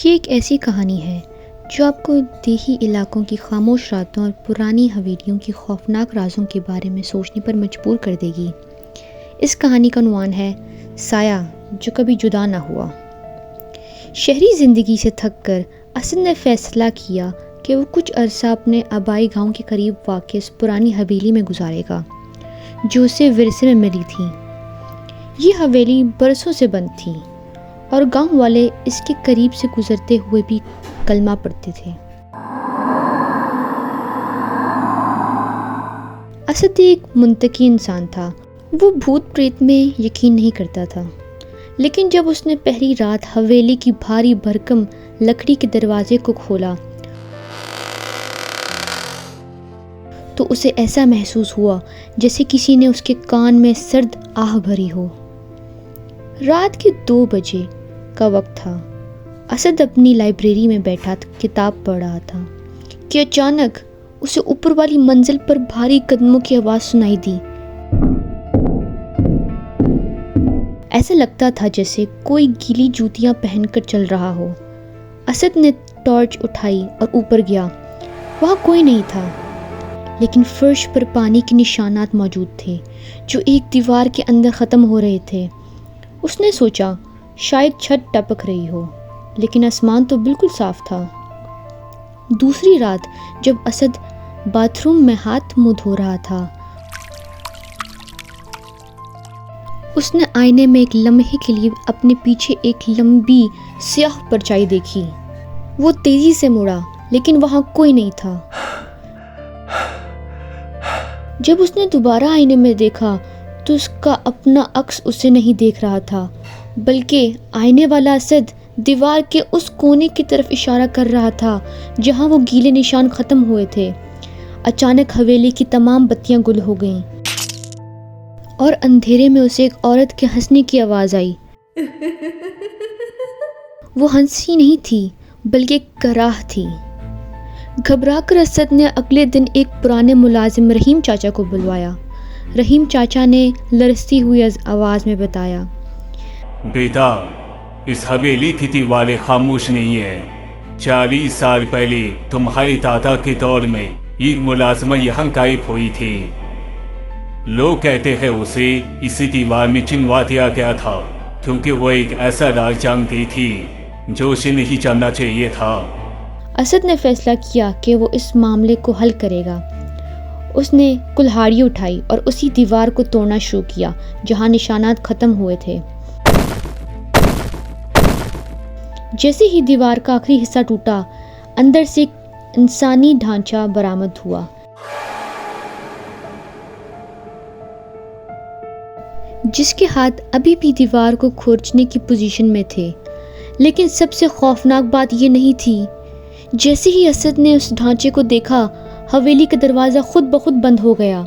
یہ ایک ایسی کہانی ہے جو آپ کو دیہی علاقوں کی خاموش راتوں اور پرانی حویلیوں کی خوفناک رازوں کے بارے میں سوچنے پر مجبور کر دے گی۔ اس کہانی کا عنوان ہے سایہ جو کبھی جدا نہ ہوا۔ شہری زندگی سے تھک کر اسد نے فیصلہ کیا کہ وہ کچھ عرصہ اپنے آبائی گاؤں کے قریب واقع اس پرانی حویلی میں گزارے گا جو اسے ورثے میں ملی تھی۔ یہ حویلی برسوں سے بند تھی اور گاؤں والے اس کے قریب سے گزرتے ہوئے بھی کلمہ پڑھتے تھے۔ اسد ایک منطقی انسان تھا۔ وہ بھوت پریت میں یقین نہیں کرتا تھا، لیکن جب اس نے پہلی رات حویلی کی بھاری بھرکم لکڑی کے دروازے کو کھولا تو اسے ایسا محسوس ہوا جیسے کسی نے اس کے کان میں سرد آہ بھری ہو۔ رات کے 2 بجے کا وقت تھا۔ اسد اپنی لائبریری میں بیٹھا کتاب پڑھ رہا تھا کہ اچانک اسے اوپر والی منزل پر بھاری قدموں کی آواز سنائی دی۔ ایسا لگتا تھا جیسے کوئی گیلی جوتیاں پہن کر چل رہا ہو۔ اسد نے ٹارچ اٹھائی اور اوپر گیا۔ وہاں کوئی نہیں تھا، لیکن فرش پر پانی کے نشانات موجود تھے جو ایک دیوار کے اندر ختم ہو رہے تھے۔ اس نے سوچا شاید چھت ٹپک رہی ہو، لیکن آسمان تو بالکل صاف تھا۔ دوسری رات جب اسد باتھ روم میں ہاتھ منہ دھو رہا تھا، اس نے آئینے میں ایک لمحے کے لیے اپنے پیچھے ایک لمبی سیاہ پرچھائی دیکھی۔ وہ تیزی سے مڑا، لیکن وہاں کوئی نہیں تھا۔ جب اس نے دوبارہ آئینے میں دیکھا تو اس کا اپنا عکس اسے نہیں دیکھ رہا تھا، بلکہ آئینے والا اسد دیوار کے اس کونے کی طرف اشارہ کر رہا تھا جہاں وہ گیلے نشان ختم ہوئے تھے۔ اچانک حویلی کی تمام بتیاں گل ہو گئیں اور اندھیرے میں اسے ایک عورت کے ہنسنے کی آواز آئی۔ وہ ہنسی نہیں تھی بلکہ ایک کراہ تھی۔ گھبرا کر اسد نے اگلے دن ایک پرانے ملازم رحیم چاچا کو بلوایا۔ رحیم چاچا نے لرزتی ہوئی آواز میں بتایا، بیٹا، اس حویلی کی دیواریں خاموش نہیں ہے۔ 40 سال پہلے تمہارے دادا کے دور میں ایک ملازمہ یہاں غائب ہوئی تھی۔ لوگ کہتے ہیں اسے اسی دیوار میں چنوا دیا گیا تھا کیونکہ وہ ایک ایسا راز جانتی تھی جو اسے نہیں جاننا چاہیے تھا۔ اسد نے فیصلہ کیا کہ وہ اس معاملے کو حل کرے گا۔ اس نے کلہاڑی اٹھائی اور اسی دیوار کو توڑنا شروع کیا جہاں نشانات ختم ہوئے تھے۔ جیسے ہی دیوار کا آخری حصہ ٹوٹا، اندر سے ایک انسانی ڈھانچہ برآمد ہوا۔ جس کے ہاتھ ابھی بھی دیوار کو کھرچنے کی پوزیشن میں تھے۔ لیکن سب سے خوفناک بات یہ نہیں تھی۔ جیسے ہی اسد نے اس ڈھانچے کو دیکھا، حویلی کا دروازہ خود بخود بند ہو گیا۔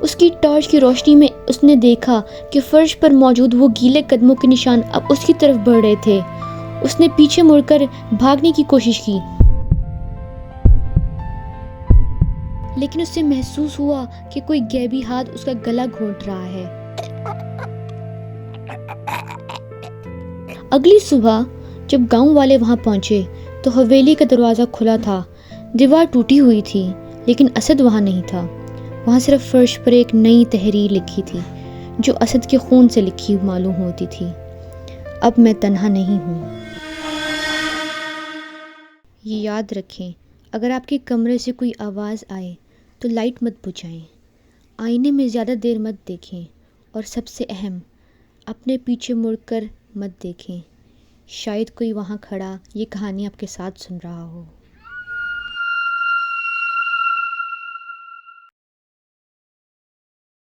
اس کی ٹارچ کی روشنی میں اس نے دیکھا کہ فرش پر موجود وہ گیلے قدموں کے نشان اب اس کی طرف بڑھ رہے تھے۔ اس نے پیچھے مڑ کر بھاگنے کی کوشش کی، لیکن اسے محسوس ہوا کہ کوئی غیبی ہاتھ اس کا گلا گھونٹ رہا ہے۔ اگلی صبح جب گاؤں والے وہاں پہنچے تو حویلی کا دروازہ کھلا تھا۔ دیوار ٹوٹی ہوئی تھی، لیکن اسد وہاں نہیں تھا۔ وہاں صرف فرش پر ایک نئی تحریر لکھی تھی جو اسد کے خون سے لکھی معلوم ہوتی تھی، اب میں تنہا نہیں ہوں۔ یہ یاد رکھیں، اگر آپ کے کمرے سے کوئی آواز آئے تو لائٹ مت بجھائیں، آئینے میں زیادہ دیر مت دیکھیں، اور سب سے اہم، اپنے پیچھے مڑ کر مت دیکھیں۔ شاید کوئی وہاں کھڑا یہ کہانی آپ کے ساتھ سن رہا ہو۔